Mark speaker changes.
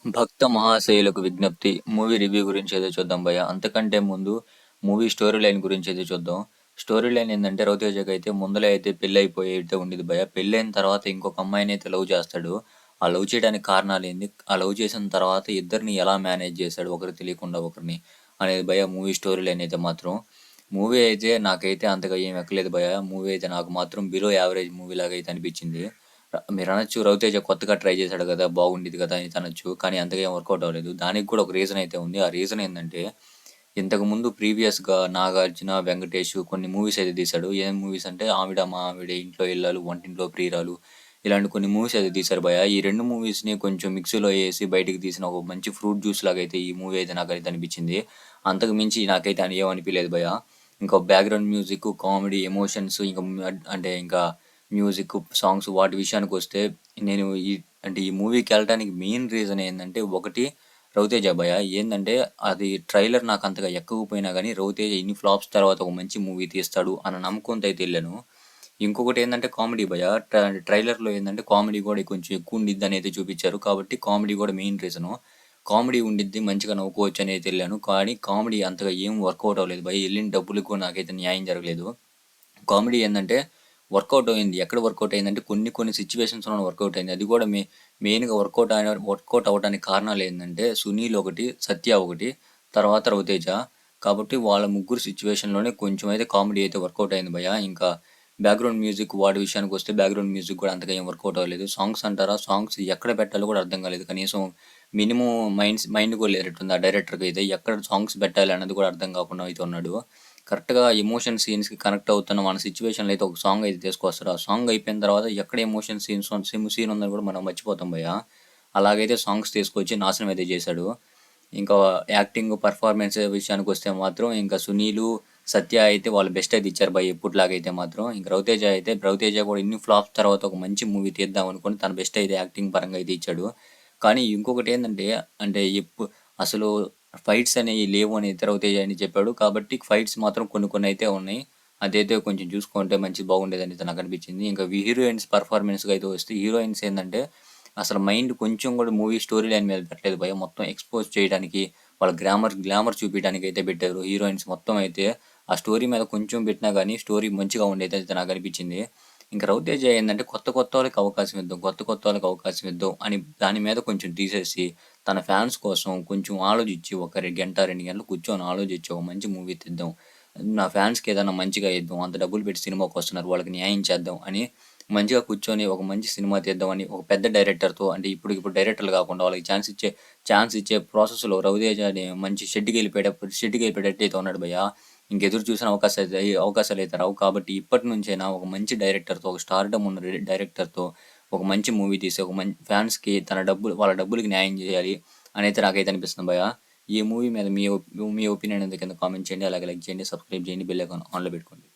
Speaker 1: భక్త మహాశయులకు విజ్ఞప్తి movie review గురించి ఏదో చూద్దాం భయ్య. అంతకంటే ముందు మూవీ స్టోరీ లైన్ గురించి అయితే చూద్దాం. స్టోరీ లైన్ ఏంటంటే రవితేజకి అయితే ముందలే అయితే పెళ్లి అయిపోయి అయితే ఉండేది భయ్య. పెళ్ళైన తర్వాత ఇంకొక అమ్మాయిని అయితే లవ్ చేస్తాడు. ఆ లవ్ చేయడానికి కారణాలు ఏంది, ఆ లవ్ చేసిన తర్వాత ఇద్దరిని ఎలా మేనేజ్ చేశాడు ఒకరికి తెలియకుండా ఒకరిని అనేది భయ్య మూవీ స్టోరీ లైన్ అయితే మాత్రం. మూవీ అయితే నాకైతే అంతగా ఏం ఎక్కలేదు భయ్య. మూవీ అయితే నాకు మాత్రం బిలో యావరేజ్ మూవీ లాగా అయితే అనిపించింది. మీరు అనొచ్చు రవితేజ కొత్తగా ట్రై చేశాడు కదా, బాగుండేది కదా అని అనొచ్చు. కానీ అంతగా ఏం వర్కౌట్ అవ్వలేదు. దానికి కూడా ఒక రీజన్ అయితే ఉంది. ఆ రీజన్ ఏంటంటే ఇంతకు ముందు ప్రీవియస్గా నాగార్జున, వెంకటేష్ కొన్ని మూవీస్ అయితే తీశాడు. ఏం మూవీస్ అంటే ఆవిడ మా ఆవిడే, ఇంట్లో ఇల్లాలు, వంటింట్లో ప్రియురాలు, ఇలాంటి కొన్ని మూవీస్ అయితే తీశారు భయ. ఈ రెండు మూవీస్ని కొంచెం మిక్సీలో వేసి బయటికి తీసిన ఒక మంచి ఫ్రూట్ జ్యూస్ లాగా అయితే ఈ మూవీ అయితే నాకైతే అనిపించింది. అంతకు మించి నాకైతే అని ఏమనిపించలేదు భయ. ఇంకా బ్యాక్గ్రౌండ్ మ్యూజిక్, కామెడీ, ఎమోషన్స్, ఇంకా అంటే ఇంకా మ్యూజిక్, సాంగ్స్ వాటి విషయానికి వస్తే నేను ఈ మూవీకి వెళ్ళడానికి మెయిన్ రీజన్ ఏంటంటే ఒకటి రవితేజ భయ. ఏంటంటే అది ట్రైలర్ నాకు అంతగా ఎక్కకపోయినా కానీ రవితేజ ఇన్ని ఫ్లాప్స్ తర్వాత ఒక మంచి మూవీ తీస్తాడు అన్న నమ్మకంతో అయితే వెళ్ళాను. ఇంకొకటి ఏంటంటే కామెడీ భయ. ట్రైలర్లో ఏంటంటే కామెడీ కూడా కొంచెం ఎక్కువ ఉండిద్ది అని అయితే చూపించారు. కాబట్టి కామెడీ కూడా మెయిన్ రీజను. కామెడీ ఉండిద్ది, మంచిగా నవ్వుకోవచ్చు అని అయితే వెళ్ళాను. కానీ కామెడీ అంతగా ఏం వర్కౌట్ అవ్వలేదు భయ. వెళ్ళిన డబ్బులకు కూడా నాకైతే న్యాయం జరగలేదు. కామెడీ ఏంటంటే వర్కౌట్ అయింది. ఎక్కడ వర్కౌట్ అయిందంటే కొన్ని కొన్ని సిచ్యువేషన్స్లో వర్కౌట్ అయింది. అది కూడా మెయిన్గా వర్కౌట్ అవ్వడానికి కారణాలు ఏంటంటే సునీల్ ఒకటి, సత్య ఒకటి, తర్వాత రవితేజ. కాబట్టి వాళ్ళ ముగ్గురు సిచ్యువేషన్లోనే కొంచెం అయితే కామెడీ అయితే వర్కౌట్ అయింది భయ. ఇంకా బ్యాక్గ్రౌండ్ మ్యూజిక్ వాడి విషయానికి వస్తే బ్యాక్గ్రౌండ్ మ్యూజిక్ కూడా అంతగా ఏం వర్కౌట్ అవ్వలేదు. సాంగ్స్ అంటారా, సాంగ్స్ ఎక్కడ పెట్టాలో కూడా అర్థం కాలేదు. కనీసం మినిమం మైండ్ కూడా లేనట్టుంది ఆ డైరెక్టర్కి అయితే. ఎక్కడ సాంగ్స్ పెట్టాలి అన్నది కూడా అర్థం కాకుండా అయితే ఉన్నాడు. కరెక్ట్గా ఎమోషన్ సీన్స్కి కనెక్ట్ అవుతున్న మన సిచ్యువేషన్లో అయితే ఒక సాంగ్ అయితే తీసుకొస్తారు. ఆ సాంగ్ అయిపోయిన తర్వాత ఎక్కడ ఎమోషన్ సీన్ ఉందని కూడా మనం మర్చిపోతాం భయ్య. అలాగైతే సాంగ్స్ తీసుకొచ్చి నాశనం అయితే చేశాడు. ఇంకా యాక్టింగ్, పర్ఫార్మెన్స్ విషయానికి వస్తే మాత్రం ఇంకా సునీలు, సత్య అయితే వాళ్ళు బెస్ట్ అయితే ఇచ్చారు భయ్. ఎప్పుడులాగైతే మాత్రం ఇంకా రవితేజ కూడా ఇన్ని ఫ్లాప్స్ తర్వాత ఒక మంచి మూవీ తీద్దాం అనుకుని తన బెస్ట్ అయితే యాక్టింగ్ పరంగా అయితే ఇచ్చాడు. కానీ ఇంకొకటి ఏంటంటే అసలు ఫైట్స్ అనేవి లేవు అని రవితేజ అని చెప్పాడు. కాబట్టి ఫైట్స్ మాత్రం కొన్ని కొన్ని అయితే ఉన్నాయి. అదైతే కొంచెం చూసుకుంటే మంచి బాగుండేదని అయితే నాకు అనిపించింది. ఇంకా హీరోయిన్స్ పర్ఫార్మెన్స్గా అయితే వస్తే హీరోయిన్స్ ఏంటంటే అసలు మైండ్ కొంచెం కూడా మూవీ స్టోరీ లైన్ మీద పెట్టలేదు భయ. మొత్తం ఎక్స్పోజ్ చేయడానికి, వాళ్ళ గ్లామర్ చూపించడానికి అయితే పెట్టారు. హీరోయిన్స్ మొత్తం అయితే ఆ స్టోరీ మీద కొంచెం పెట్టినా కానీ స్టోరీ మంచిగా ఉండేది అయితే నాకు అనిపించింది. ఇంకా రవితేజ ఏంటంటే కొత్త వాళ్ళకి అవకాశం ఇద్దాం అని దాని మీద కొంచెం తీసేసి తన ఫ్యాన్స్ కోసం కొంచెం ఆలోచించి ఒక గంట 2 గంటలు కూర్చొని ఆలోచించి ఒక మంచి మూవీ తీద్దాం, నా ఫ్యాన్స్కి ఏదైనా మంచిగా ఇద్దాం, అంత డబ్బులు పెట్టి సినిమాకి వస్తున్నారు వాళ్ళకి న్యాయం చేద్దాం అని మంచిగా కూర్చొని ఒక మంచి సినిమా తీద్దామని ఒక పెద్ద డైరెక్టర్తో, అంటే ఇప్పుడు డైరెక్టర్లు కాకుండా వాళ్ళకి ఛాన్స్ ఇచ్చే ప్రాసెస్లో రవితేజ అని మంచి షెడ్కి వెళ్ళిపోయేటట్టు అయితే ఉన్నాడు భయ్య. ఇంకెదురు చూసిన అవకాశాలు అయితే రావు. కాబట్టి ఇప్పటి నుంచైనా ఒక మంచి డైరెక్టర్తో, ఒక స్టార్డమ్ ఉన్న డైరెక్టర్తో ఒక మంచి మూవీ తీసి ఒక మంచి ఫ్యాన్స్కి వాళ్ళ డబ్బులకి న్యాయం చేయాలి అని అయితే నాకైతే అనిపిస్తుంది భయ్య. ఈ మూవీ మీద మీ ఒపీనియన్ కింద కామెంట్ చేయండి. అలాగే లైక్ చేయండి, సబ్స్క్రైబ్ చేయండి, బెల్ ఐకాన్ ఆన్లో పెట్టుకోండి.